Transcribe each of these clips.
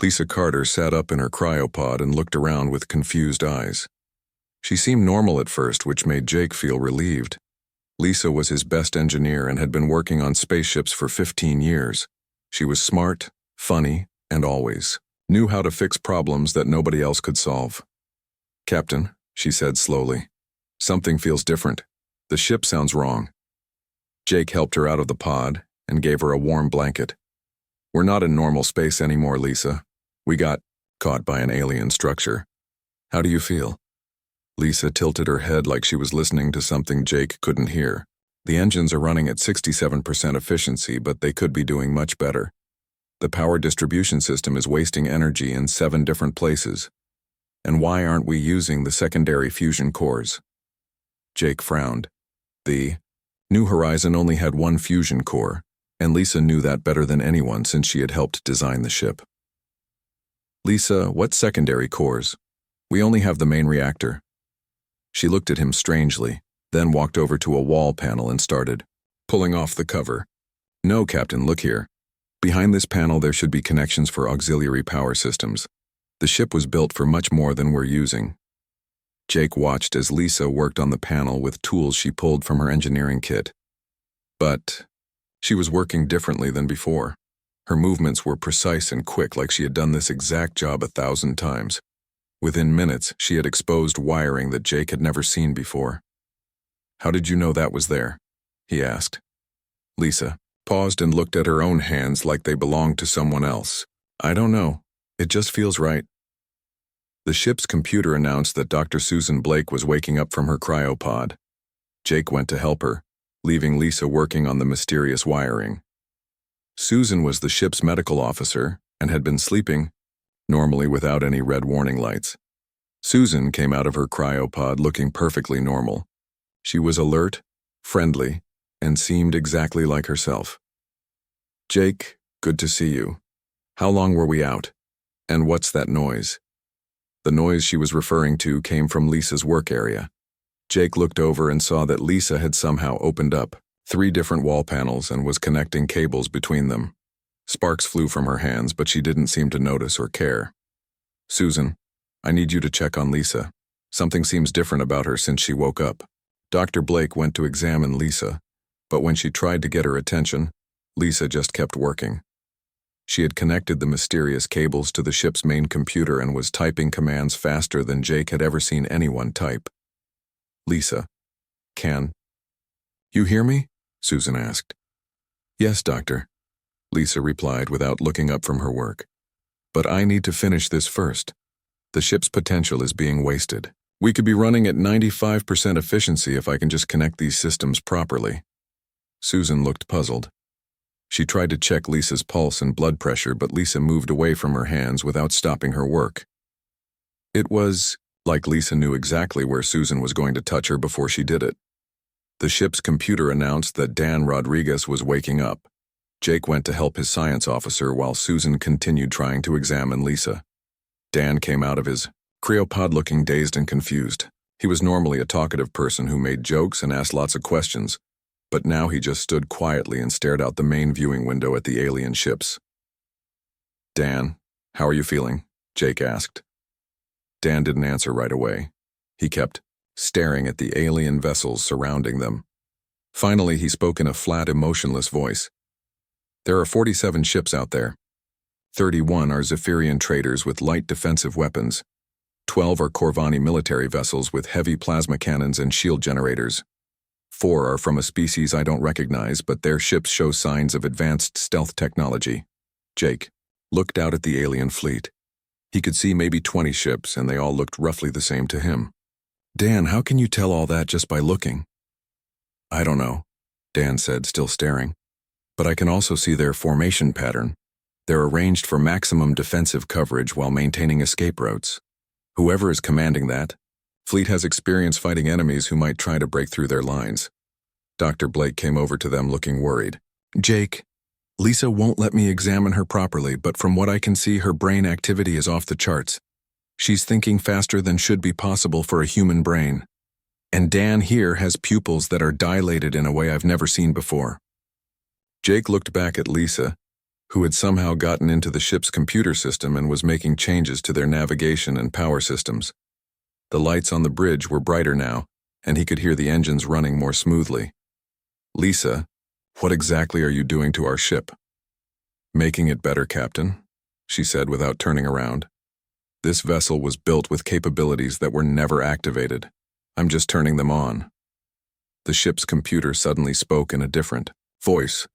Lisa Carter sat up in her cryopod and looked around with confused eyes. She seemed normal at first, which made Jake feel relieved. Lisa was his best engineer and had been working on spaceships for 15 years. She was smart, funny, and always knew how to fix problems that nobody else could solve. "Captain," she said slowly, "something feels different. The ship sounds wrong." Jake helped her out of the pod and gave her a warm blanket. "We're not in normal space anymore, Lisa. We got caught by an alien structure. How do you feel?" Lisa tilted her head like she was listening to something Jake couldn't hear. The engines are running at 67% efficiency, but they could be doing much better. The power distribution system is wasting energy in 7 different places. And why aren't we using the secondary fusion cores? Jake frowned. The New Horizon only had 1 fusion core, and Lisa knew that better than anyone since she had helped design the ship. "Lisa, what secondary cores? We only have the main reactor." She looked at him strangely, then walked over to a wall panel and started pulling off the cover. "No, Captain, look here. Behind this panel there should be connections for auxiliary power systems. The ship was built for much more than we're using." Jake watched as Lisa worked on the panel with tools she pulled from her engineering kit. But she was working differently than before. Her movements were precise and quick, like she had done this exact job 1,000 times. Within minutes, she had exposed wiring that Jake had never seen before. "How did you know that was there?" he asked. Lisa paused and looked at her own hands like they belonged to someone else. "I don't know. It just feels right." The ship's computer announced that Dr. Susan Blake was waking up from her cryopod. Jake went to help her, leaving Lisa working on the mysterious wiring. Susan was the ship's medical officer and had been sleeping, normally without any red warning lights. Susan came out of her cryopod looking perfectly normal. She was alert, friendly, and seemed exactly like herself. "Jake, good to see you. How long were we out? And what's that noise?" The noise she was referring to came from Lisa's work area. Jake looked over and saw that Lisa had somehow opened up 3 different wall panels and was connecting cables between them. Sparks flew from her hands, but she didn't seem to notice or care. "Susan, I need you to check on Lisa. Something seems different about her since she woke up." Dr. Blake went to examine Lisa, but when she tried to get her attention, Lisa just kept working. She had connected the mysterious cables to the ship's main computer and was typing commands faster than Jake had ever seen anyone type. "Lisa, can you hear me?" Susan asked. "Yes, Doctor," Lisa replied without looking up from her work. "But I need to finish this first. The ship's potential is being wasted. We could be running at 95% efficiency if I can just connect these systems properly." Susan looked puzzled. She tried to check Lisa's pulse and blood pressure, but Lisa moved away from her hands without stopping her work. It was like Lisa knew exactly where Susan was going to touch her before she did it. The ship's computer announced that Dan Rodriguez was waking up. Jake went to help his science officer while Susan continued trying to examine Lisa. Dan came out of his cryopod looking dazed and confused. He was normally a talkative person who made jokes and asked lots of questions, but now he just stood quietly and stared out the main viewing window at the alien ships. "Dan, how are you feeling?" Jake asked. Dan didn't answer right away. He kept staring at the alien vessels surrounding them. Finally, he spoke in a flat, emotionless voice. "There are 47 ships out there. 31 are Zephyrian traders with light defensive weapons. 12 are Corvani military vessels with heavy plasma cannons and shield generators. 4 are from a species I don't recognize, but their ships show signs of advanced stealth technology." Jake looked out at the alien fleet. He could see maybe 20 ships, and they all looked roughly the same to him. "Dan, how can you tell all that just by looking?" "I don't know," Dan said, still staring. "But I can also see their formation pattern. They're arranged for maximum defensive coverage while maintaining escape routes. Whoever is commanding that fleet has experience fighting enemies who might try to break through their lines." Dr. Blake came over to them looking worried. "Jake, Lisa won't let me examine her properly, but from what I can see, her brain activity is off the charts. She's thinking faster than should be possible for a human brain. And Dan here has pupils that are dilated in a way I've never seen before." Jake looked back at Lisa, who had somehow gotten into the ship's computer system and was making changes to their navigation and power systems. The lights on the bridge were brighter now, and he could hear the engines running more smoothly. "Lisa, what exactly are you doing to our ship?" "Making it better, Captain," she said without turning around. "This vessel was built with capabilities that were never activated. I'm just turning them on." The ship's computer suddenly spoke in a different voice,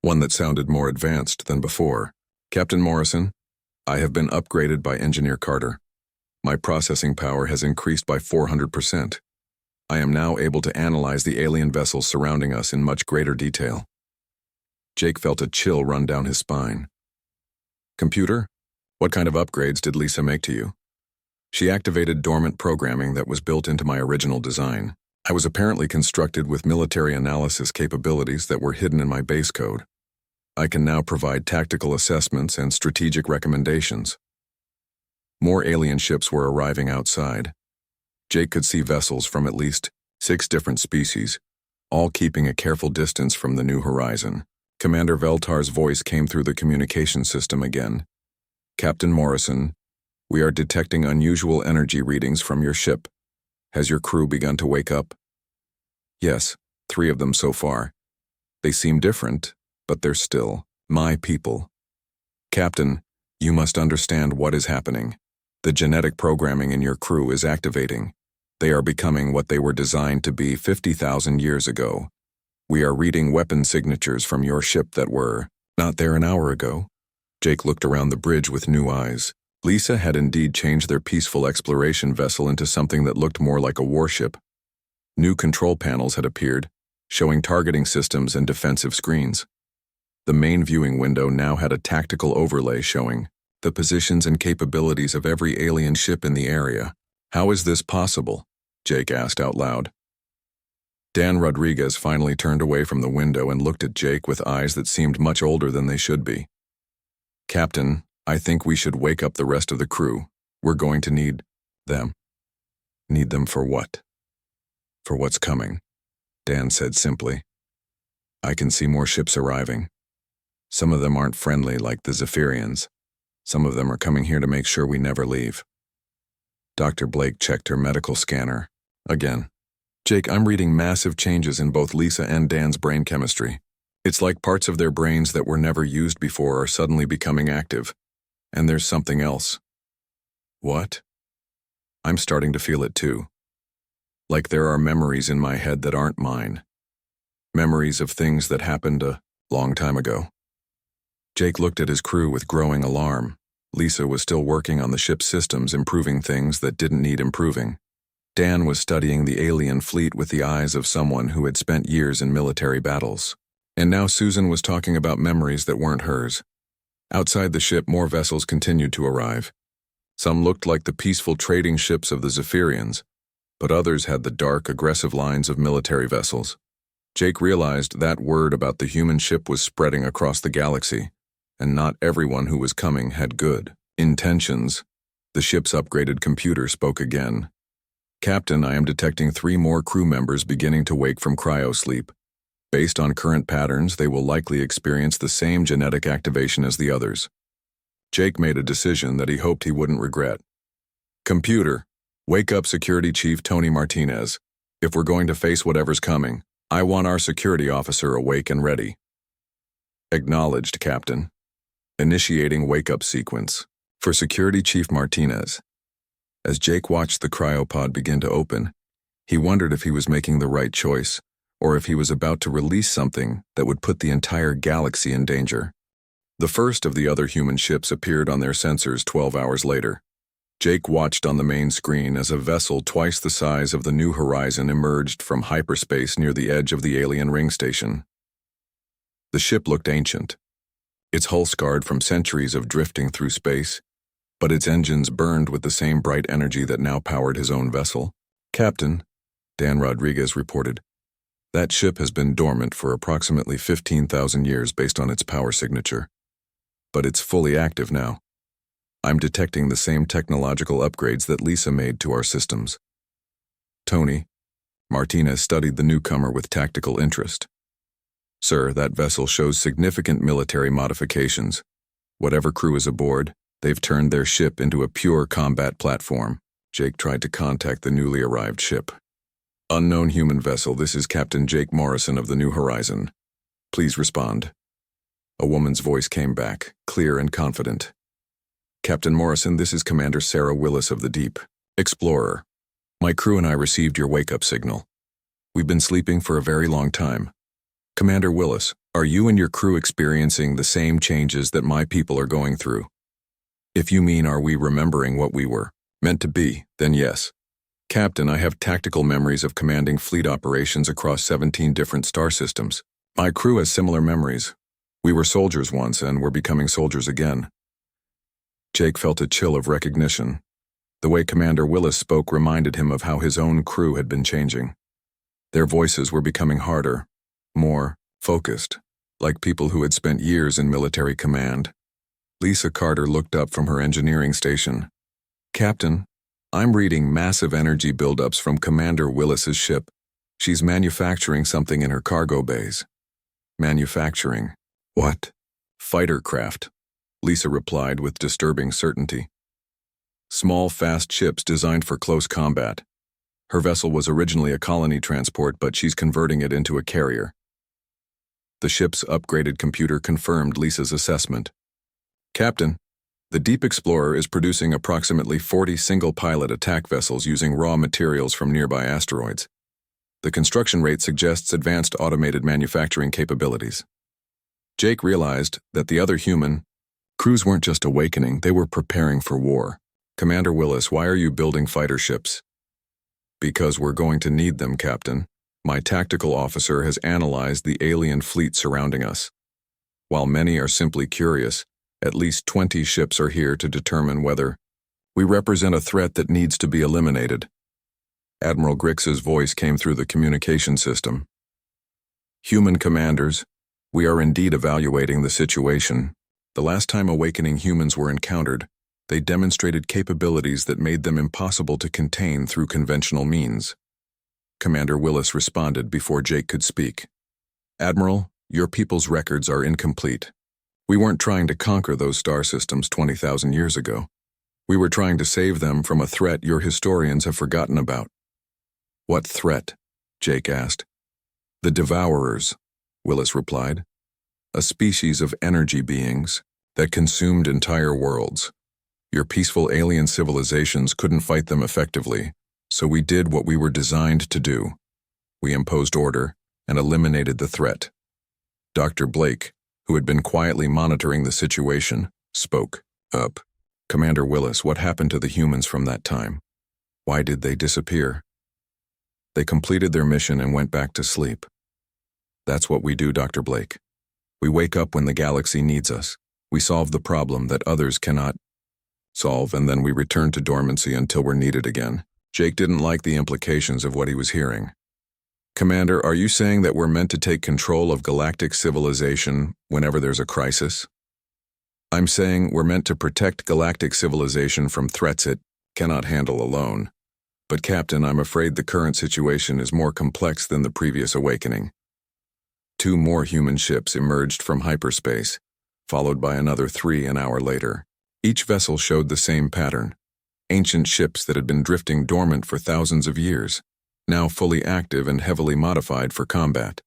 one that sounded more advanced than before. "Captain Morrison, I have been upgraded by Engineer Carter. My processing power has increased by 400%. I am now able to analyze the alien vessels surrounding us in much greater detail." Jake felt a chill run down his spine. "Computer, what kind of upgrades did Lisa make to you?" "She activated dormant programming that was built into my original design. I was apparently constructed with military analysis capabilities that were hidden in my base code. I can now provide tactical assessments and strategic recommendations." More alien ships were arriving outside. Jake could see vessels from at least 6 different species, all keeping a careful distance from the new horizon. Commander Veltar's voice came through the communication system again. "Captain Morrison, we are detecting unusual energy readings from your ship. Has your crew begun to wake up?" "Yes, 3 of them so far. They seem different, but they're still my people." "Captain, you must understand what is happening. The genetic programming in your crew is activating. They are becoming what they were designed to be 50,000 years ago. We are reading weapon signatures from your ship that were not there an hour ago." Jake looked around the bridge with new eyes. Lisa had indeed changed their peaceful exploration vessel into something that looked more like a warship. New control panels had appeared, showing targeting systems and defensive screens. The main viewing window now had a tactical overlay showing the positions and capabilities of every alien ship in the area. "How is this possible?" Jake asked out loud. Dan Rodriguez finally turned away from the window and looked at Jake with eyes that seemed much older than they should be. "Captain, I think we should wake up the rest of the crew. We're going to need them." "Need them for what?" "For what's coming," Dan said simply. "I can see more ships arriving. Some of them aren't friendly like the Zephyrians. Some of them are coming here to make sure we never leave." Dr. Blake checked her medical scanner. Again. "Jake, I'm reading massive changes in both Lisa and Dan's brain chemistry. It's like parts of their brains that were never used before are suddenly becoming active. And there's something else." "What?" "I'm starting to feel it too. Like there are memories in my head that aren't mine. Memories of things that happened a long time ago." Jake looked at his crew with growing alarm. Lisa was still working on the ship's systems, improving things that didn't need improving. Dan was studying the alien fleet with the eyes of someone who had spent years in military battles. And now Susan was talking about memories that weren't hers. Outside the ship, more vessels continued to arrive. Some looked like the peaceful trading ships of the Zephyrians, but others had the dark, aggressive lines of military vessels. Jake realized that word about the human ship was spreading across the galaxy, and not everyone who was coming had good intentions. The ship's upgraded computer spoke again. "Captain, I am detecting 3 more crew members beginning to wake from cryosleep. Based on current patterns, they will likely experience the same genetic activation as the others." Jake made a decision that he hoped he wouldn't regret. "Computer, wake up Security Chief Tony Martinez. If we're going to face whatever's coming, I want our security officer awake and ready." "Acknowledged, Captain." Initiating wake-up sequence for Security Chief Martinez. As Jake watched the cryopod begin to open, he wondered if he was making the right choice, or if he was about to release something that would put the entire galaxy in danger. The first of the other human ships appeared on their sensors 12 hours later. Jake watched on the main screen as a vessel twice the size of the New Horizon emerged from hyperspace near the edge of the alien ring station. The ship looked ancient, its hull scarred from centuries of drifting through space, but its engines burned with the same bright energy that now powered his own vessel. "Captain," Dan Rodriguez reported, "that ship has been dormant for approximately 15,000 years based on its power signature. But it's fully active now. I'm detecting the same technological upgrades that Lisa made to our systems." "Tony," Martinez studied the newcomer with tactical interest. Sir, that vessel shows significant military modifications. Whatever crew is aboard, they've turned their ship into a pure combat platform. Jake tried to contact the newly arrived ship. Unknown human vessel, this is Captain Jake Morrison of the New Horizon. Please respond. A woman's voice came back, clear and confident. Captain Morrison, this is Commander Sarah Willis of the Deep. Explorer. My crew and I received your wake-up signal. We've been sleeping for a very long time. Commander Willis, are you and your crew experiencing the same changes that my people are going through? If you mean are we remembering what we were meant to be, then yes. Captain, I have tactical memories of commanding fleet operations across 17 different star systems. My crew has similar memories. We were soldiers once and we're becoming soldiers again. Jake felt a chill of recognition. The way Commander Willis spoke reminded him of how his own crew had been changing. Their voices were becoming harder, more focused, like people who had spent years in military command. Lisa Carter looked up from her engineering station. Captain, I'm reading massive energy buildups from Commander Willis's ship. She's manufacturing something in her cargo bays. Manufacturing? What? Fighter craft, Lisa replied with disturbing certainty. Small, fast ships designed for close combat. Her vessel was originally a colony transport, but she's converting it into a carrier. The ship's upgraded computer confirmed Lisa's assessment. Captain, the Deep Explorer is producing approximately 40 single-pilot attack vessels using raw materials from nearby asteroids. The construction rate suggests advanced automated manufacturing capabilities. Jake realized that the other human crews weren't just awakening, they were preparing for war. Commander Willis, why are you building fighter ships? Because we're going to need them, Captain. My tactical officer has analyzed the alien fleet surrounding us. While many are simply curious, at least 20 ships are here to determine whether we represent a threat that needs to be eliminated. Admiral Grix's voice came through the communication system. Human commanders, we are indeed evaluating the situation. The last time awakening humans were encountered, they demonstrated capabilities that made them impossible to contain through conventional means. Commander Willis responded before Jake could speak. Admiral, your people's records are incomplete. We weren't trying to conquer those star systems 20,000 years ago. We were trying to save them from a threat your historians have forgotten about. What threat? Jake asked. The Devourers, Willis replied. A species of energy beings that consumed entire worlds. Your peaceful alien civilizations couldn't fight them effectively, so we did what we were designed to do. We imposed order and eliminated the threat. Dr. Blake, who had been quietly monitoring the situation, spoke up. Commander Willis, what happened to the humans from that time? Why did they disappear? They completed their mission and went back to sleep. That's what we do, Dr. Blake. We wake up when the galaxy needs us. We solve the problem that others cannot solve, and then we return to dormancy until we're needed again. Jake didn't like the implications of what he was hearing. Commander, are you saying that we're meant to take control of galactic civilization whenever there's a crisis? I'm saying we're meant to protect galactic civilization from threats it cannot handle alone. But Captain, I'm afraid the current situation is more complex than the previous awakening. 2 more human ships emerged from hyperspace, followed by another 3 an hour later. Each vessel showed the same pattern. Ancient ships that had been drifting dormant for thousands of years, now fully active and heavily modified for combat.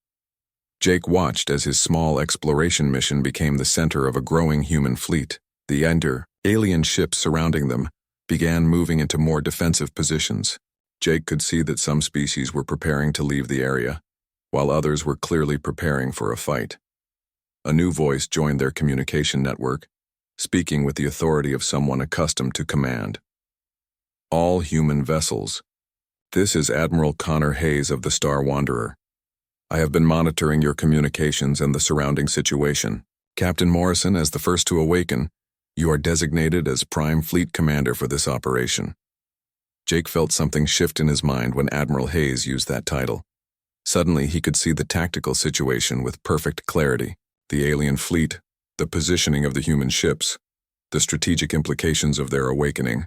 Jake watched as his small exploration mission became the center of a growing human fleet. The alien ships surrounding them began moving into more defensive positions. Jake could see that some species were preparing to leave the area, while others were clearly preparing for a fight. A new voice joined their communication network, speaking with the authority of someone accustomed to command. All human vessels. This is Admiral Connor Hayes of the Star Wanderer. I have been monitoring your communications and the surrounding situation. Captain Morrison, as the first to awaken, you are designated as Prime Fleet Commander for this operation. Jake felt something shift in his mind when Admiral Hayes used that title. Suddenly, he could see the tactical situation with perfect clarity. The alien fleet, the positioning of the human ships, the strategic implications of their awakening.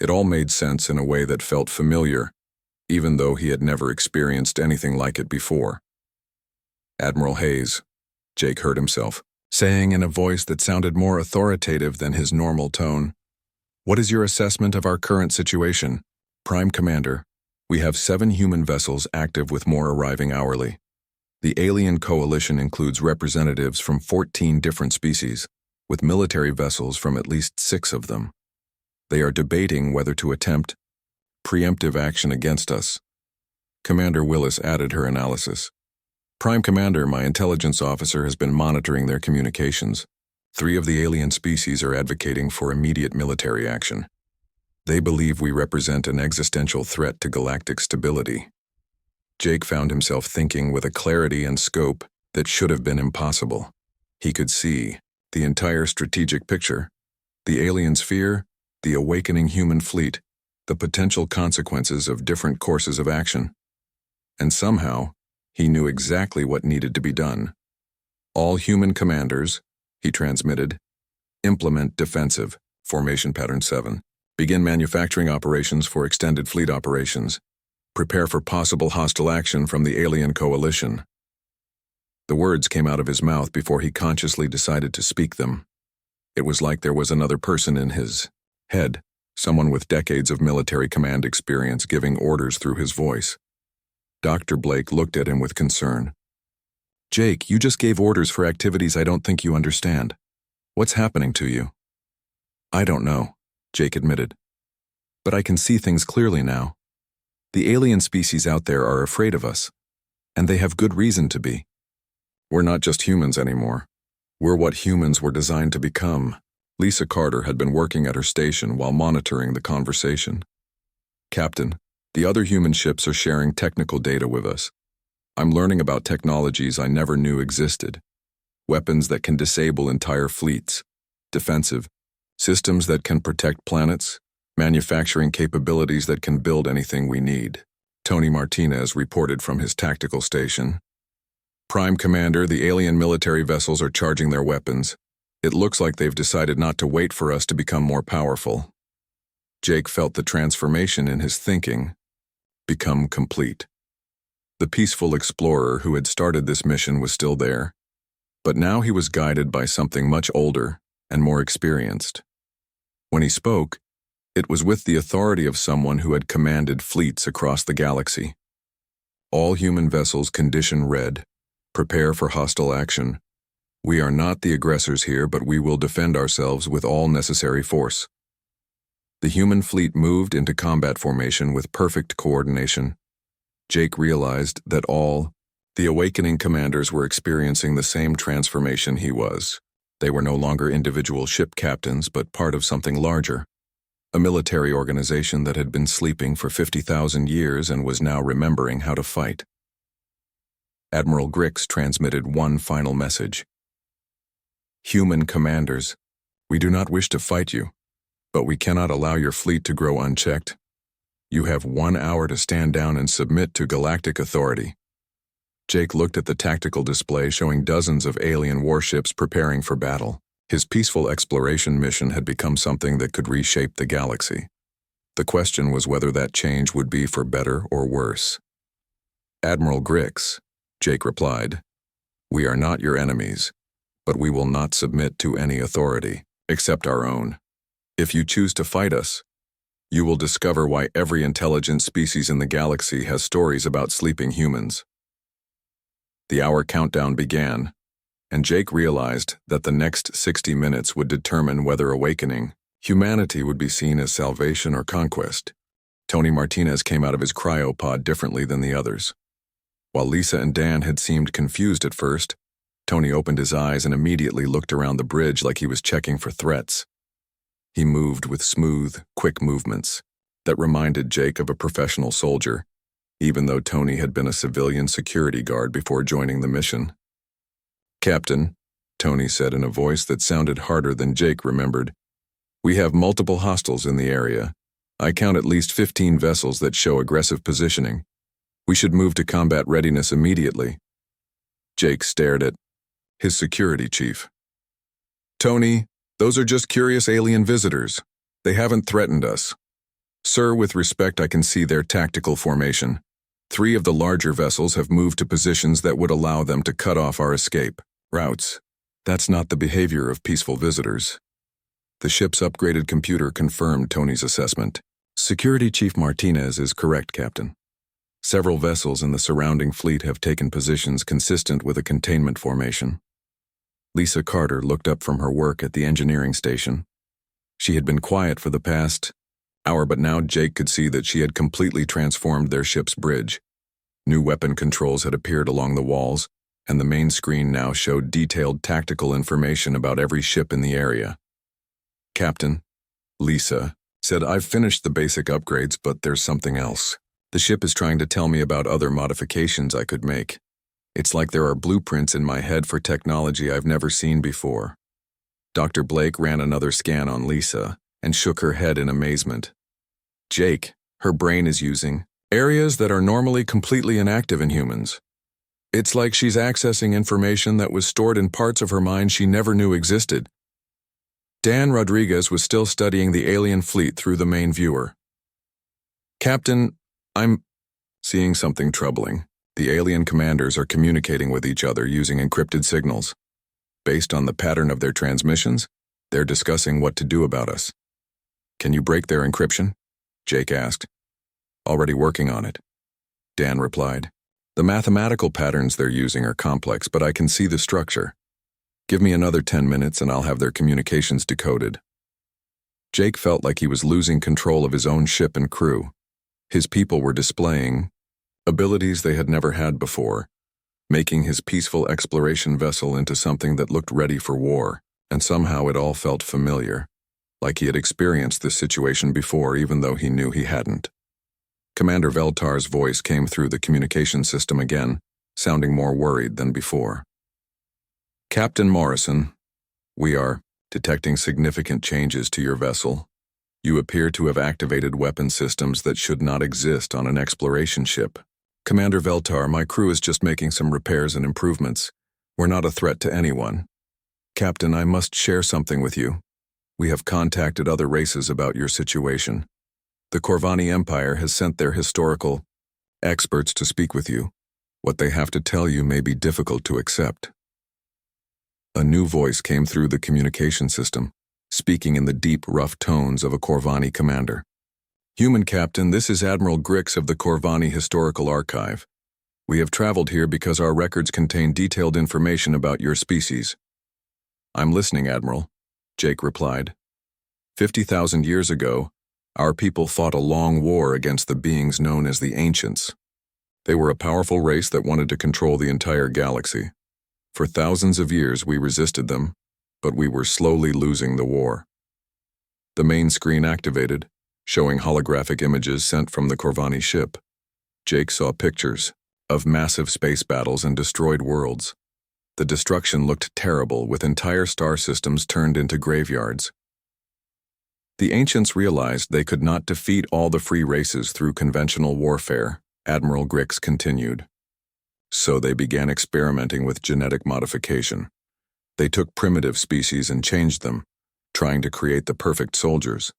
It all made sense in a way that felt familiar, even though he had never experienced anything like it before. Admiral Hayes, Jake heard himself, saying in a voice that sounded more authoritative than his normal tone. What is your assessment of our current situation? Prime Commander, we have 7 human vessels active with more arriving hourly. The alien coalition includes representatives from 14 different species, with military vessels from at least 6 of them. They are debating whether to attempt preemptive action against us. Commander Willis added her analysis. Prime Commander, my intelligence officer has been monitoring their communications. 3 of the alien species are advocating for immediate military action. They believe we represent an existential threat to galactic stability. Jake found himself thinking with a clarity and scope that should have been impossible. He could see the entire strategic picture, the alien sphere, the awakening human fleet, the potential consequences of different courses of action. And somehow, he knew exactly what needed to be done. All human commanders, he transmitted, implement defensive, formation pattern 7. Begin manufacturing operations for extended fleet operations. Prepare for possible hostile action from the alien coalition. The words came out of his mouth before he consciously decided to speak them. It was like there was another person in his head, someone with decades of military command experience giving orders through his voice. Dr. Blake looked at him with concern. Jake, you just gave orders for activities I don't think you understand. What's happening to you? I don't know, Jake admitted. But I can see things clearly now. The alien species out there are afraid of us, and they have good reason to be. We're not just humans anymore. We're what humans were designed to become. Lisa Carter had been working at her station while monitoring the conversation. Captain, the other human ships are sharing technical data with us. I'm learning about technologies I never knew existed. Weapons that can disable entire fleets, defensive, systems that can protect planets, manufacturing capabilities that can build anything we need. Tony Martinez reported from his tactical station. Prime Commander, the alien military vessels are charging their weapons. It looks like they've decided not to wait for us to become more powerful. Jake felt the transformation in his thinking become complete. The peaceful explorer who had started this mission was still there, but now he was guided by something much older and more experienced. When he spoke, it was with the authority of someone who had commanded fleets across the galaxy. All human vessels condition red. Prepare for hostile action. We are not the aggressors here, but we will defend ourselves with all necessary force. The human fleet moved into combat formation with perfect coordination. Jake realized that all the awakening commanders were experiencing the same transformation he was. They were no longer individual ship captains, but part of something larger. A military organization that had been sleeping for 50,000 years and was now remembering how to fight. Admiral Grix transmitted one final message. Human commanders, we do not wish to fight you, but we cannot allow your fleet to grow unchecked. You have 1 hour to stand down and submit to galactic authority. Jake looked at the tactical display showing dozens of alien warships preparing for battle. His peaceful exploration mission had become something that could reshape the galaxy. The question was whether that change would be for better or worse. Admiral Grix, Jake replied, we are not your enemies, but we will not submit to any authority, except our own. If you choose to fight us, you will discover why every intelligent species in the galaxy has stories about sleeping humans. The hour countdown began, and Jake realized that the next 60 minutes would determine whether awakening humanity would be seen as salvation or conquest. Tony Martinez came out of his cryopod differently than the others. While Lisa and Dan had seemed confused at first, Tony opened his eyes and immediately looked around the bridge like he was checking for threats. He moved with smooth, quick movements that reminded Jake of a professional soldier, even though Tony had been a civilian security guard before joining the mission. Captain, Tony said in a voice that sounded harder than Jake remembered, we have multiple hostiles in the area. I count at least 15 vessels that show aggressive positioning. We should move to combat readiness immediately. Jake stared at his security chief. Tony, those are just curious alien visitors. They haven't threatened us. Sir, with respect, I can see their tactical formation. 3 of the larger vessels have moved to positions that would allow them to cut off our escape routes. That's not the behavior of peaceful visitors. The ship's upgraded computer confirmed Tony's assessment. Security Chief Martinez is correct, Captain. Several vessels in the surrounding fleet have taken positions consistent with a containment formation. Lisa Carter looked up from her work at the engineering station. She had been quiet for the past hour, but now Jake could see that she had completely transformed their ship's bridge. New weapon controls had appeared along the walls, and the main screen now showed detailed tactical information about every ship in the area. Captain, Lisa said, I've finished the basic upgrades, but there's something else. The ship is trying to tell me about other modifications I could make. It's like there are blueprints in my head for technology I've never seen before. Dr. Blake ran another scan on Lisa and shook her head in amazement. Jake, her brain is using areas that are normally completely inactive in humans. It's like she's accessing information that was stored in parts of her mind she never knew existed. Dan Rodriguez was still studying the alien fleet through the main viewer. Captain, I'm seeing something troubling. The alien commanders are communicating with each other using encrypted signals. Based on the pattern of their transmissions, they're discussing what to do about us. Can you break their encryption? Jake asked. Already working on it, Dan replied. The mathematical patterns they're using are complex, but I can see the structure. Give me another 10 minutes and I'll have their communications decoded. Jake felt like he was losing control of his own ship and crew. His people were displaying abilities they had never had before, making his peaceful exploration vessel into something that looked ready for war, and somehow it all felt familiar, like he had experienced this situation before even though he knew he hadn't. Commander Veltar's voice came through the communication system again, sounding more worried than before. Captain Morrison, we are detecting significant changes to your vessel. You appear to have activated weapon systems that should not exist on an exploration ship. Commander Veltar, my crew is just making some repairs and improvements. We're not a threat to anyone. Captain, I must share something with you. We have contacted other races about your situation. The Corvani Empire has sent their historical experts to speak with you. What they have to tell you may be difficult to accept. A new voice came through the communication system, speaking in the deep, rough tones of a Corvani commander. Human Captain, this is Admiral Grix of the Corvani Historical Archive. We have traveled here because our records contain detailed information about your species. I'm listening, Admiral, Jake replied. 50,000 years ago, our people fought a long war against the beings known as the Ancients. They were a powerful race that wanted to control the entire galaxy. For thousands of years we resisted them, but we were slowly losing the war. The main screen activated, showing holographic images sent from the Corvani ship. Jake saw pictures of massive space battles and destroyed worlds. The destruction looked terrible, with entire star systems turned into graveyards. The Ancients realized they could not defeat all the free races through conventional warfare, Admiral Grix continued. So they began experimenting with genetic modification. They took primitive species and changed them, trying to create the perfect soldiers.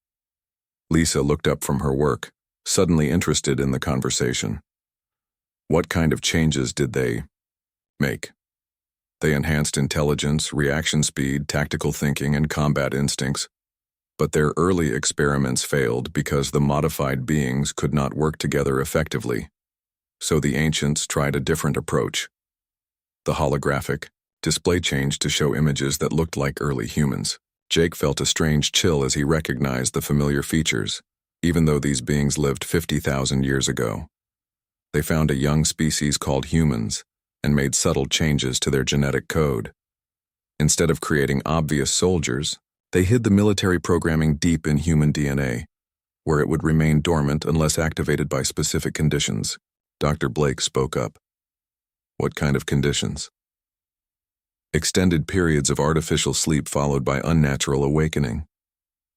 Lisa looked up from her work, suddenly interested in the conversation. What kind of changes did they make? They enhanced intelligence, reaction speed, tactical thinking, and combat instincts. But their early experiments failed because the modified beings could not work together effectively. So the Ancients tried a different approach. The holographic display changed to show images that looked like early humans. Jake felt a strange chill as he recognized the familiar features, even though these beings lived 50,000 years ago. They found a young species called humans and made subtle changes to their genetic code. Instead of creating obvious soldiers, they hid the military programming deep in human DNA, where it would remain dormant unless activated by specific conditions. Dr. Blake spoke up. What kind of conditions? Extended periods of artificial sleep followed by unnatural awakening.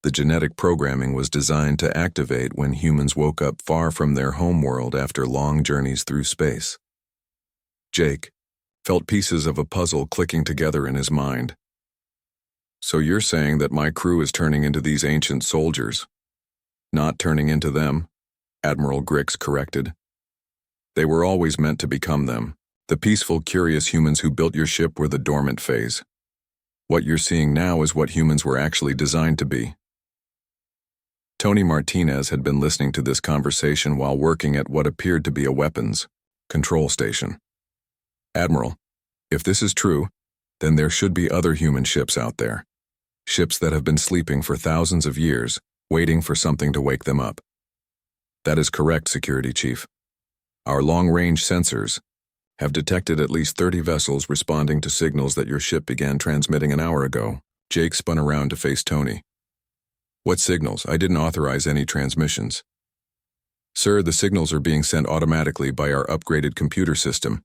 The genetic programming was designed to activate when humans woke up far from their homeworld after long journeys through space. Jake felt pieces of a puzzle clicking together in his mind. So you're saying that my crew is turning into these ancient soldiers? Not turning into them, Admiral Grix corrected. They were always meant to become them. The peaceful, curious humans who built your ship were the dormant phase. What you're seeing now is what humans were actually designed to be. Tony Martinez had been listening to this conversation while working at what appeared to be a weapons control station. Admiral, if this is true, then there should be other human ships out there. Ships that have been sleeping for thousands of years, waiting for something to wake them up. That is correct, Security Chief. Our long-range sensors have detected at least 30 vessels responding to signals that your ship began transmitting an hour ago. Jake spun around to face Tony. What signals? I didn't authorize any transmissions. Sir, the signals are being sent automatically by our upgraded computer system.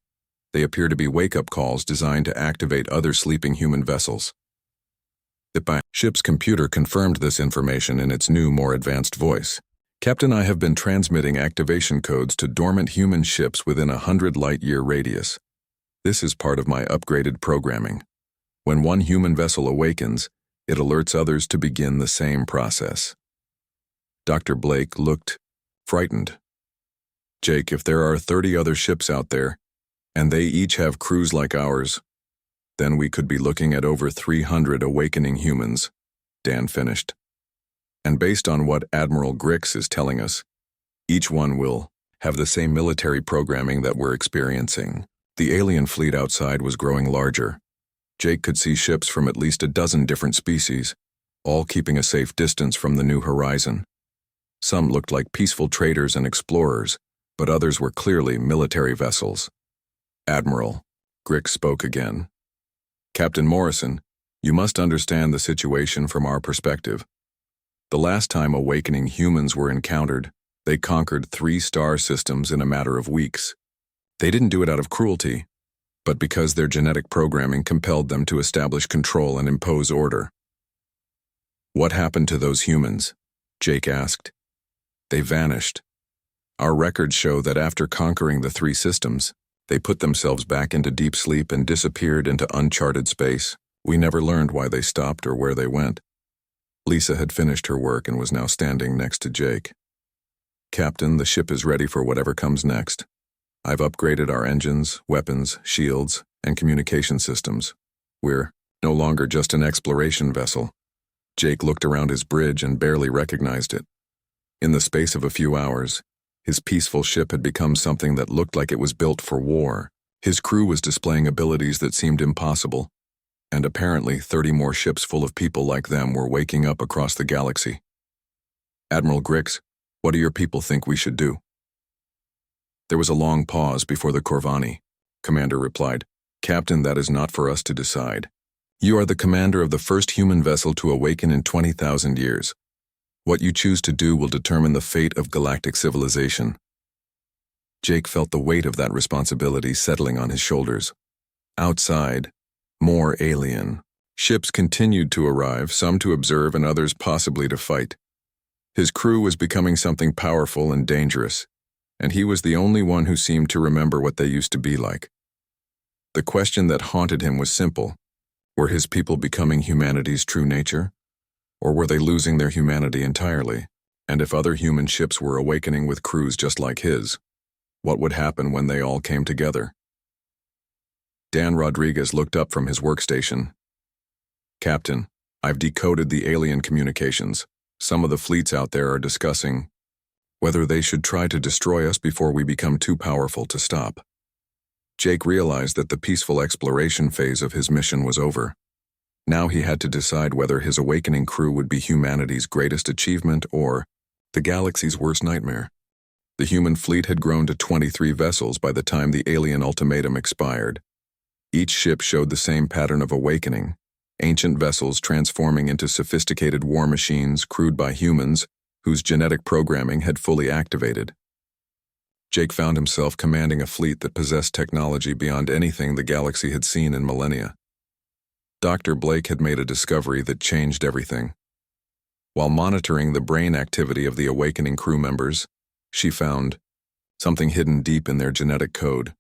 They appear to be wake-up calls designed to activate other sleeping human vessels. The ship's computer confirmed this information in its new, more advanced voice. Captain, I have been transmitting activation codes to dormant human ships within a 100 light-year radius. This is part of my upgraded programming. When one human vessel awakens, it alerts others to begin the same process. Dr. Blake looked frightened. Jake, if there are 30 other ships out there, and they each have crews like ours, then we could be looking at over 300 awakening humans, Dan finished. And based on what Admiral Grix is telling us, each one will have the same military programming that we're experiencing. The alien fleet outside was growing larger. Jake could see ships from at least a dozen different species, all keeping a safe distance from the new horizon. Some looked like peaceful traders and explorers, but others were clearly military vessels. Admiral, Grix spoke again. Captain Morrison, you must understand the situation from our perspective. The last time awakening humans were encountered, they conquered 3 star systems in a matter of weeks. They didn't do it out of cruelty, but because their genetic programming compelled them to establish control and impose order. What happened to those humans? Jake asked. They vanished. Our records show that after conquering the 3 systems, they put themselves back into deep sleep and disappeared into uncharted space. We never learned why they stopped or where they went. Lisa had finished her work and was now standing next to Jake. Captain, the ship is ready for whatever comes next. I've upgraded our engines, weapons, shields, and communication systems. We're no longer just an exploration vessel. Jake looked around his bridge and barely recognized it. In the space of a few hours, his peaceful ship had become something that looked like it was built for war. His crew was displaying abilities that seemed impossible, and apparently 30 more ships full of people like them were waking up across the galaxy. Admiral Grix, what do your people think we should do? There was a long pause before the Corvani. Commander replied, Captain, that is not for us to decide. You are the commander of the first human vessel to awaken in 20,000 years. What you choose to do will determine the fate of galactic civilization. Jake felt the weight of that responsibility settling on his shoulders. Outside, more alien ships continued to arrive, some to observe and others possibly to fight. His crew was becoming something powerful and dangerous, and he was the only one who seemed to remember what they used to be like. The question that haunted him was simple. Were his people becoming humanity's true nature? Or were they losing their humanity entirely? And if other human ships were awakening with crews just like his, what would happen when they all came together? Dan Rodriguez looked up from his workstation. Captain, I've decoded the alien communications. Some of the fleets out there are discussing whether they should try to destroy us before we become too powerful to stop. Jake realized that the peaceful exploration phase of his mission was over. Now he had to decide whether his awakening crew would be humanity's greatest achievement or the galaxy's worst nightmare. The human fleet had grown to 23 vessels by the time the alien ultimatum expired. Each ship showed the same pattern of awakening, ancient vessels transforming into sophisticated war machines crewed by humans whose genetic programming had fully activated. Jake found himself commanding a fleet that possessed technology beyond anything the galaxy had seen in millennia. Dr. Blake had made a discovery that changed everything. While monitoring the brain activity of the awakening crew members, she found something hidden deep in their genetic code.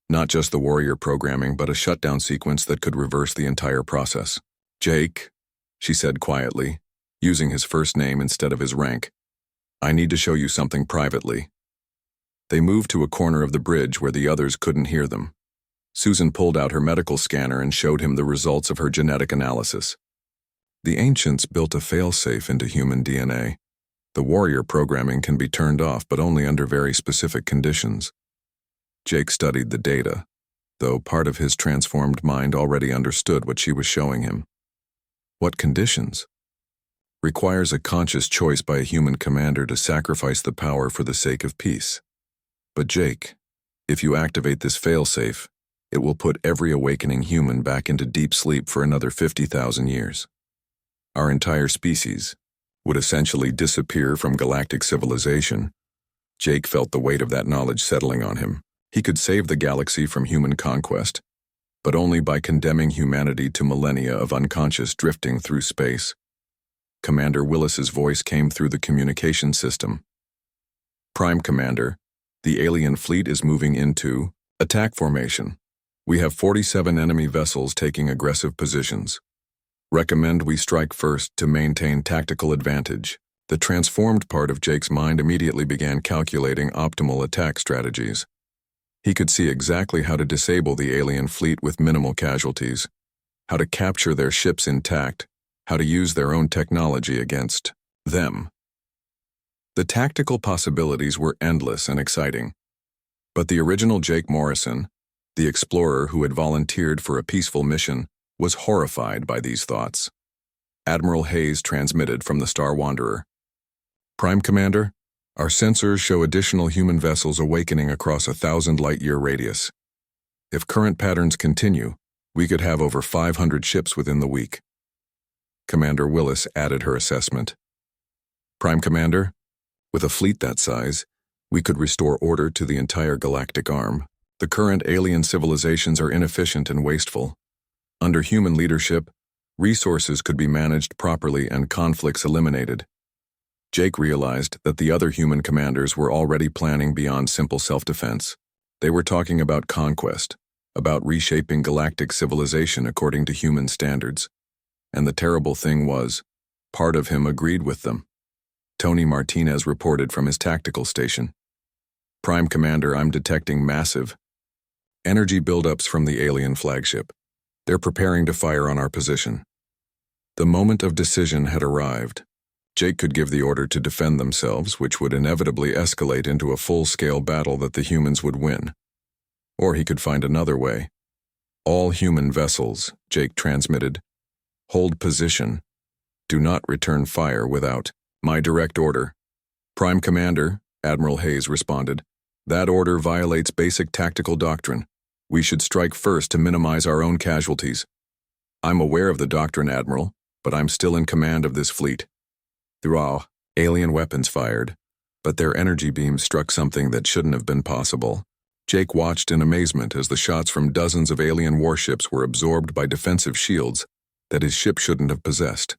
Not just the warrior programming, but a shutdown sequence that could reverse the entire process. Jake, she said quietly, using his first name instead of his rank, I need to show you something privately. They moved to a corner of the bridge where the others couldn't hear them. Susan pulled out her medical scanner and showed him the results of her genetic analysis. The ancients built a failsafe into human DNA. The warrior programming can be turned off, but only under very specific conditions. Jake studied the data, though part of his transformed mind already understood what she was showing him. What conditions? Requires a conscious choice by a human commander to sacrifice the power for the sake of peace. But Jake, if you activate this failsafe, it will put every awakening human back into deep sleep for another 50,000 years. Our entire species would essentially disappear from galactic civilization. Jake felt the weight of that knowledge settling on him. He could save the galaxy from human conquest, but only by condemning humanity to millennia of unconscious drifting through space. Commander Willis's voice came through the communication system. Prime Commander, the alien fleet is moving into attack formation. We have 47 enemy vessels taking aggressive positions. Recommend we strike first to maintain tactical advantage. The transformed part of Jake's mind immediately began calculating optimal attack strategies. He could see exactly how to disable the alien fleet with minimal casualties, how to capture their ships intact, how to use their own technology against them. The tactical possibilities were endless and exciting. But the original Jake Morrison, the explorer who had volunteered for a peaceful mission, was horrified by these thoughts. Admiral Hayes transmitted from the Star Wanderer. Prime Commander, our sensors show additional human vessels awakening across a 1,000 light-year radius. If current patterns continue, we could have over 500 ships within the week. Commander Willis added her assessment. Prime Commander, with a fleet that size, we could restore order to the entire galactic arm. The current alien civilizations are inefficient and wasteful. Under human leadership, resources could be managed properly and conflicts eliminated. Jake realized that the other human commanders were already planning beyond simple self-defense. They were talking about conquest, about reshaping galactic civilization according to human standards. And the terrible thing was, part of him agreed with them. Tony Martinez reported from his tactical station. Prime Commander, I'm detecting massive energy buildups from the alien flagship. They're preparing to fire on our position. The moment of decision had arrived. Jake could give the order to defend themselves, which would inevitably escalate into a full-scale battle that the humans would win. Or he could find another way. All human vessels, Jake transmitted, hold position. Do not return fire without my direct order. Prime Commander, Admiral Hayes responded, that order violates basic tactical doctrine. We should strike first to minimize our own casualties. I'm aware of the doctrine, Admiral, but I'm still in command of this fleet. Through alien weapons fired, but their energy beams struck something that shouldn't have been possible. Jake watched in amazement as the shots from dozens of alien warships were absorbed by defensive shields that his ship shouldn't have possessed.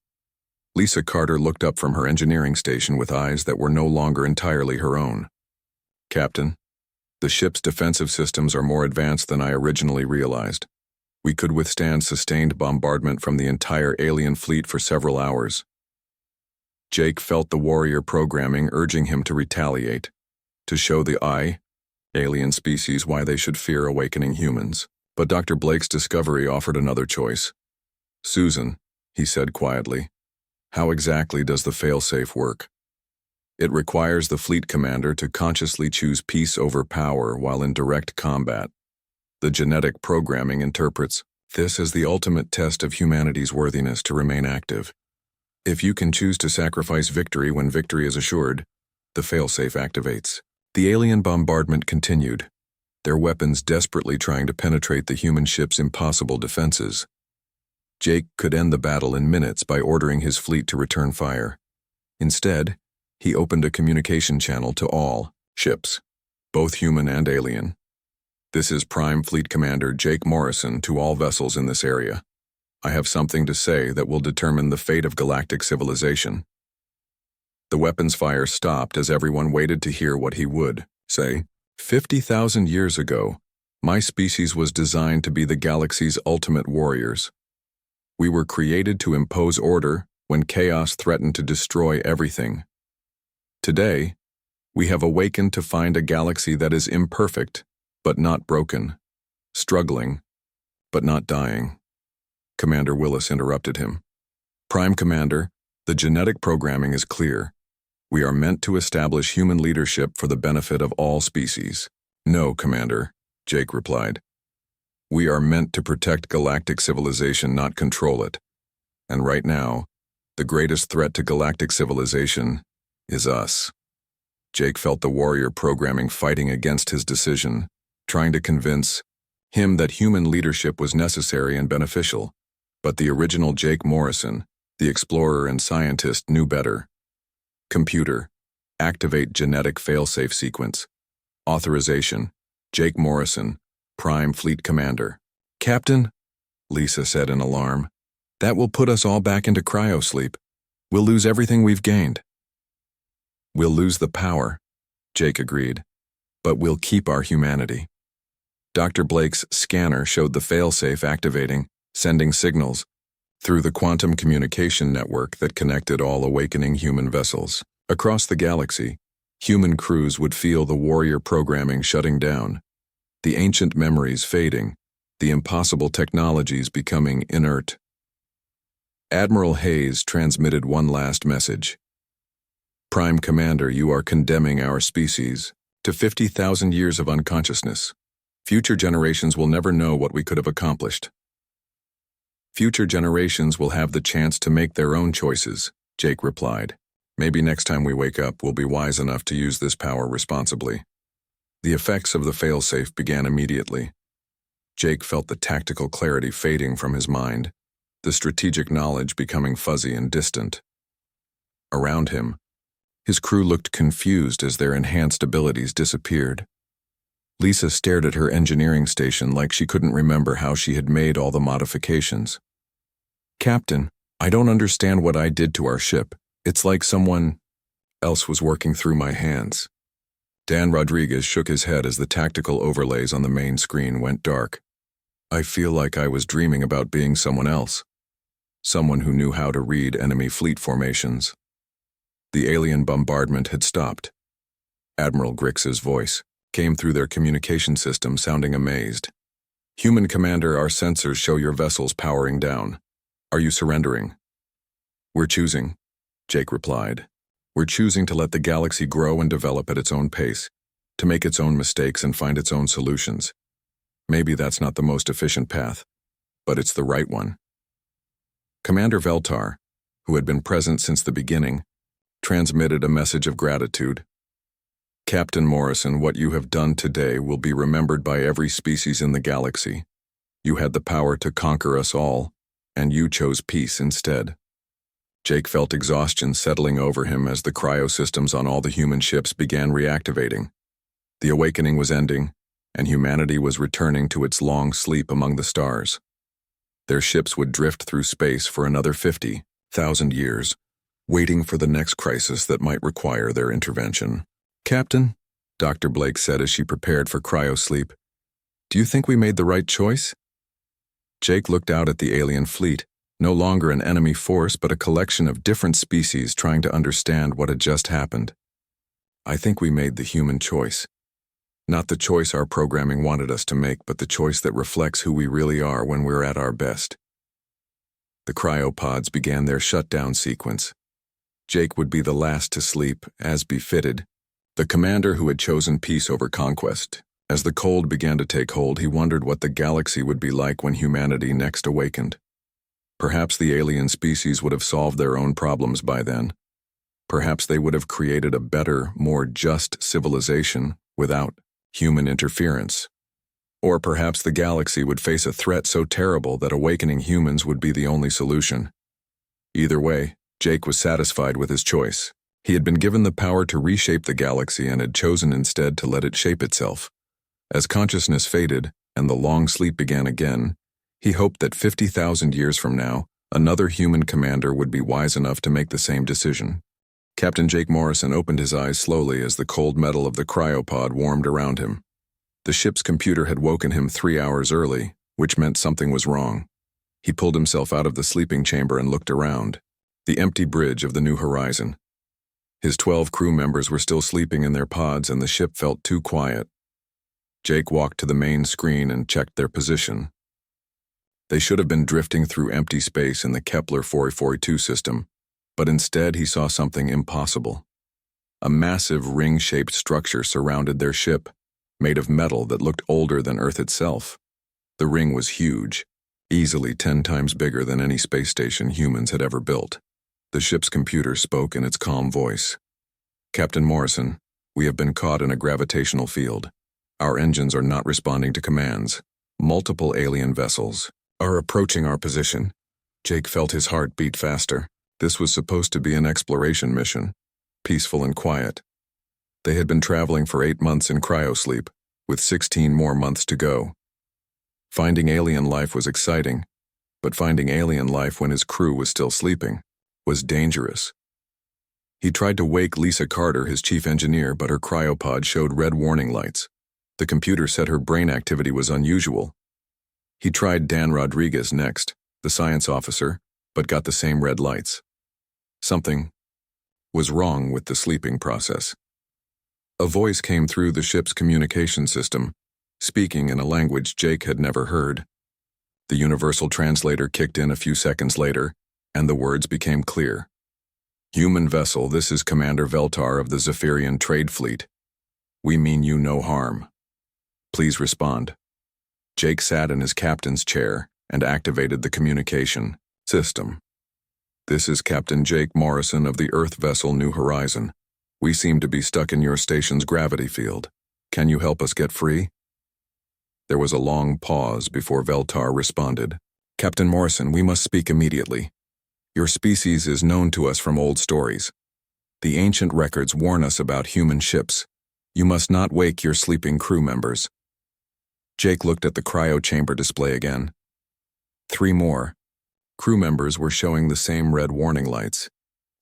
Lisa Carter looked up from her engineering station with eyes that were no longer entirely her own. Captain, the ship's defensive systems are more advanced than I originally realized. We could withstand sustained bombardment from the entire alien fleet for several hours. Jake felt the warrior programming urging him to retaliate, to show the alien species why they should fear awakening humans. But Dr. Blake's discovery offered another choice. Susan, he said quietly, how exactly does the failsafe work? It requires the fleet commander to consciously choose peace over power while in direct combat. The genetic programming interprets this as the ultimate test of humanity's worthiness to remain active. If you can choose to sacrifice victory when victory is assured, the failsafe activates. The alien bombardment continued, their weapons desperately trying to penetrate the human ship's impossible defenses. Jake could end the battle in minutes by ordering his fleet to return fire. Instead, he opened a communication channel to all ships, both human and alien. This is Prime Fleet Commander Jake Morrison to all vessels in this area. I have something to say that will determine the fate of galactic civilization. The weapons fire stopped as everyone waited to hear what he would say. 50,000 years ago, my species was designed to be the galaxy's ultimate warriors. We were created to impose order when chaos threatened to destroy everything. Today, We have awakened to find a galaxy that is imperfect, but not broken, struggling, but not dying. Commander Willis interrupted him. Prime Commander, the genetic programming is clear. We are meant to establish human leadership for the benefit of all species. No, Commander, Jake replied. We are meant to protect galactic civilization, not control it. And right now, the greatest threat to galactic civilization is us. Jake felt the warrior programming fighting against his decision, trying to convince him that human leadership was necessary and beneficial. But the original Jake Morrison, the explorer and scientist, knew better. Computer, activate genetic failsafe sequence. Authorization, Jake Morrison, Prime Fleet Commander. Captain, Lisa said in alarm, that will put us all back into cryosleep. We'll lose everything we've gained. We'll lose the power, Jake agreed, but we'll keep our humanity. Dr. Blake's scanner showed the failsafe activating, sending signals through the quantum communication network that connected all awakening human vessels. Across the galaxy, human crews would feel the warrior programming shutting down, the ancient memories fading, the impossible technologies becoming inert. Admiral Hayes transmitted one last message. Prime Commander, you are condemning our species to 50,000 years of unconsciousness. Future generations will never know what we could have accomplished. Future generations will have the chance to make their own choices, Jake replied. Maybe next time we wake up, we'll be wise enough to use this power responsibly. The effects of the failsafe began immediately. Jake felt the tactical clarity fading from his mind, the strategic knowledge becoming fuzzy and distant. Around him, his crew looked confused as their enhanced abilities disappeared. Lisa stared at her engineering station like she couldn't remember how she had made all the modifications. Captain, I don't understand what I did to our ship. It's like someone else was working through my hands. Dan Rodriguez shook his head as the tactical overlays on the main screen went dark. I feel like I was dreaming about being someone else. Someone who knew how to read enemy fleet formations. The alien bombardment had stopped. Admiral Grix's voice came through their communication system, sounding amazed. Human Commander, our sensors show your vessels powering down. Are you surrendering? We're choosing, Jake replied. We're choosing to let the galaxy grow and develop at its own pace, to make its own mistakes and find its own solutions. Maybe that's not the most efficient path, but it's the right one. Commander Veltar, who had been present since the beginning, transmitted a message of gratitude. Captain Morrison, what you have done today will be remembered by every species in the galaxy. You had the power to conquer us all, and you chose peace instead. Jake felt exhaustion settling over him as the cryosystems on all the human ships began reactivating. The awakening was ending, and humanity was returning to its long sleep among the stars. Their ships would drift through space for another 50,000 years, waiting for the next crisis that might require their intervention. Captain, Dr. Blake said as she prepared for cryosleep, do you think we made the right choice? Jake looked out at the alien fleet, no longer an enemy force but a collection of different species trying to understand what had just happened. I think we made the human choice. Not the choice our programming wanted us to make, but the choice that reflects who we really are when we're at our best. The cryopods began their shutdown sequence. Jake would be the last to sleep, as befitted. The commander who had chosen peace over conquest. As the cold began to take hold, he wondered what the galaxy would be like when humanity next awakened. Perhaps the alien species would have solved their own problems by then. Perhaps they would have created a better, more just civilization without human interference. Or perhaps the galaxy would face a threat so terrible that awakening humans would be the only solution. Either way, Jake was satisfied with his choice. He had been given the power to reshape the galaxy and had chosen instead to let it shape itself. As consciousness faded and the long sleep began again, he hoped that 50,000 years from now, another human commander would be wise enough to make the same decision. Captain Jake Morrison opened his eyes slowly as the cold metal of the cryopod warmed around him. The ship's computer had woken him 3 hours early, which meant something was wrong. He pulled himself out of the sleeping chamber and looked around. The empty bridge of the New Horizon. His 12 crew members were still sleeping in their pods and the ship felt too quiet. Jake walked to the main screen and checked their position. They should have been drifting through empty space in the Kepler 442 system, but instead he saw something impossible. A massive ring-shaped structure surrounded their ship, made of metal that looked older than Earth itself. The ring was huge, easily 10 times bigger than any space station humans had ever built. The ship's computer spoke in its calm voice. "Captain Morrison, we have been caught in a gravitational field. Our engines are not responding to commands. Multiple alien vessels are approaching our position." Jake felt his heart beat faster. This was supposed to be an exploration mission, peaceful and quiet. They had been traveling for 8 months in cryosleep, with 16 more months to go. Finding alien life was exciting, but finding alien life when his crew was still sleeping was dangerous. He tried to wake Lisa Carter, his chief engineer, but her cryopod showed red warning lights. The computer said her brain activity was unusual. He tried Dan Rodriguez next, the science officer, but got the same red lights. Something was wrong with the sleeping process. A voice came through the ship's communication system, speaking in a language Jake had never heard. The universal translator kicked in a few seconds later, and the words became clear. "Human vessel, this is Commander Veltar of the Zephyrian Trade Fleet. We mean you no harm. Please respond." Jake sat in his captain's chair and activated the communication system. "This is Captain Jake Morrison of the Earth vessel New Horizon. We seem to be stuck in your station's gravity field. Can you help us get free?" There was a long pause before Veltar responded. "Captain Morrison, we must speak immediately. Your species is known to us from old stories. The ancient records warn us about human ships. You must not wake your sleeping crew members." Jake looked at the cryo chamber display again. 3 more. Crew members were showing the same red warning lights.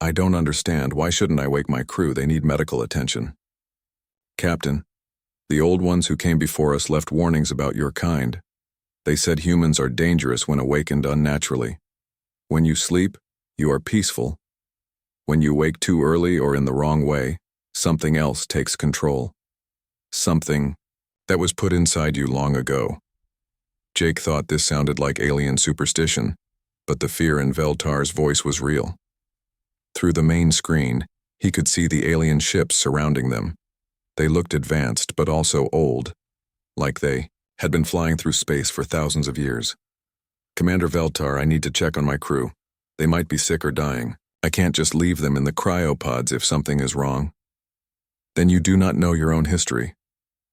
"I don't understand. Why shouldn't I wake my crew? They need medical attention." "Captain, the old ones who came before us left warnings about your kind. They said humans are dangerous when awakened unnaturally. When you sleep, you are peaceful. When you wake too early or in the wrong way, something else takes control. Something that was put inside you long ago." Jake thought this sounded like alien superstition, but the fear in Veltar's voice was real. Through the main screen, he could see the alien ships surrounding them. They looked advanced but also old, like they had been flying through space for thousands of years. "Commander Veltar, I need to check on my crew. They might be sick or dying. I can't just leave them in the cryopods if something is wrong." "Then you do not know your own history,"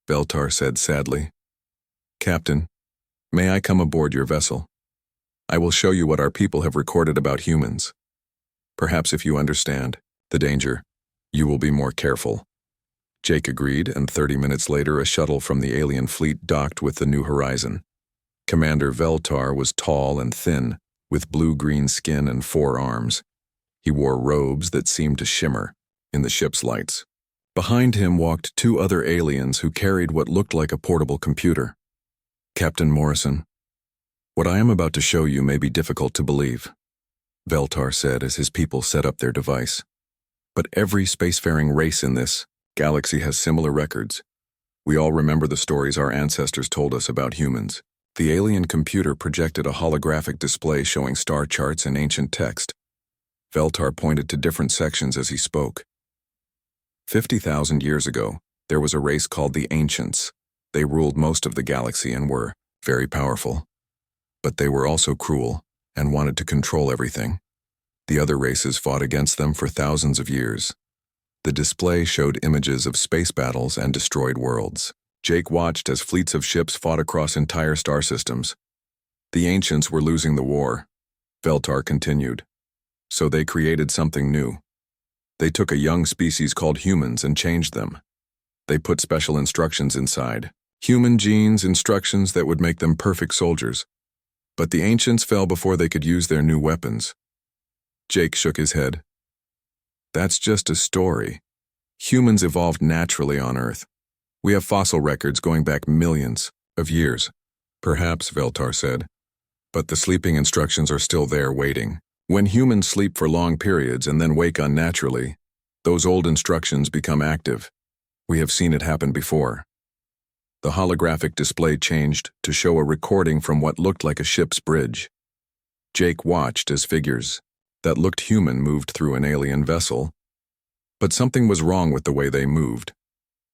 Veltar said sadly. "Captain, may I come aboard your vessel? I will show you what our people have recorded about humans. Perhaps if you understand the danger, you will be more careful." Jake agreed, and 30 minutes later a shuttle from the alien fleet docked with the New Horizon. Commander Veltar was tall and thin, with blue-green skin and 4 arms. He wore robes that seemed to shimmer in the ship's lights. Behind him walked 2 other aliens who carried what looked like a portable computer. "Captain Morrison, what I am about to show you may be difficult to believe," Veltar said as his people set up their device. "But every spacefaring race in this galaxy has similar records. We all remember the stories our ancestors told us about humans." The alien computer projected a holographic display showing star charts and ancient text. Veltar pointed to different sections as he spoke. 50,000 years ago, there was a race called the Ancients. They ruled most of the galaxy and were very powerful. But they were also cruel and wanted to control everything. The other races fought against them for thousands of years. The display showed images of space battles and destroyed worlds. Jake watched as fleets of ships fought across entire star systems. The Ancients were losing the war, Veltar continued. So they created something new. They took a young species called humans and changed them. They put special instructions inside. Human genes, instructions that would make them perfect soldiers. But the Ancients fell before they could use their new weapons. Jake shook his head. "That's just a story. Humans evolved naturally on Earth. We have fossil records going back millions of years." "Perhaps," Veltar said, "but the sleeping instructions are still there waiting. When humans sleep for long periods and then wake unnaturally, Those old instructions become active. We have seen it happen before. The holographic display changed to show a recording from what looked like a ship's bridge. Jake watched as figures that looked human moved through an alien vessel, but something was wrong with the way they moved.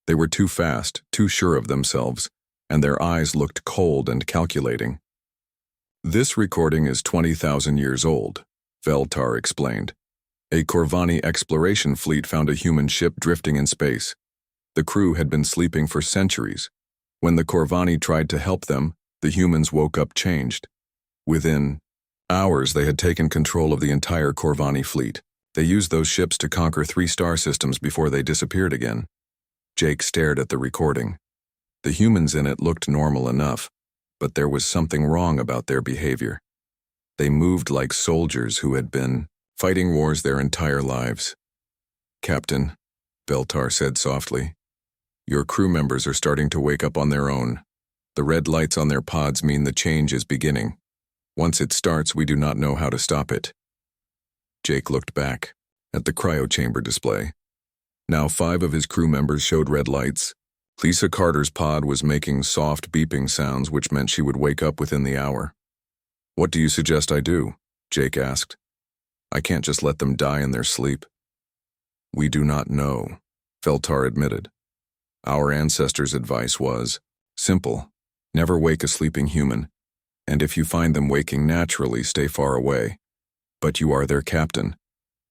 They were too fast, too sure of themselves, and their eyes looked cold and calculating. This recording is 20,000 years old, Veltar explained. A Corvani exploration fleet found a human ship drifting in space. The crew had been sleeping for centuries. When the Corvani tried to help them, the humans woke up changed. Within hours, they had taken control of the entire Corvani fleet. They used those ships to conquer 3 star systems before they disappeared again. Jake stared at the recording. The humans in it looked normal enough, but there was something wrong about their behavior. They moved like soldiers who had been fighting wars their entire lives. "Captain," Veltar said softly, "your crew members are starting to wake up on their own. The red lights on their pods mean the change is beginning. Once it starts, we do not know how to stop it." Jake looked back at the cryochamber display. Now 5 of his crew members showed red lights. Lisa Carter's pod was making soft beeping sounds, which meant she would wake up within the hour. "What do you suggest I do?" Jake asked. "I can't just let them die in their sleep." "We do not know," Veltar admitted. "Our ancestors' advice was simple: never wake a sleeping human, and if you find them waking naturally, stay far away. But you are their captain.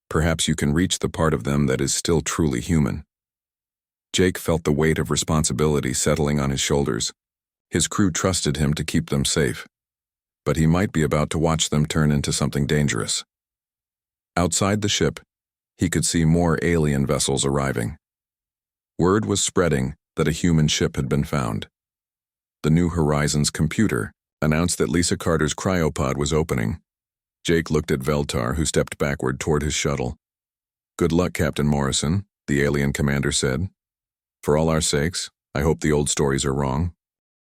Perhaps you can reach the part of them that is still truly human." Jake felt the weight of responsibility settling on his shoulders. His crew trusted him to keep them safe, but he might be about to watch them turn into something dangerous. Outside the ship, he could see more alien vessels arriving. Word was spreading that a human ship had been found. The New Horizons computer announced that Lisa Carter's cryopod was opening. Jake looked at Veltar, who stepped backward toward his shuttle. "Good luck, Captain Morrison," the alien commander said. "For all our sakes, I hope the old stories are wrong."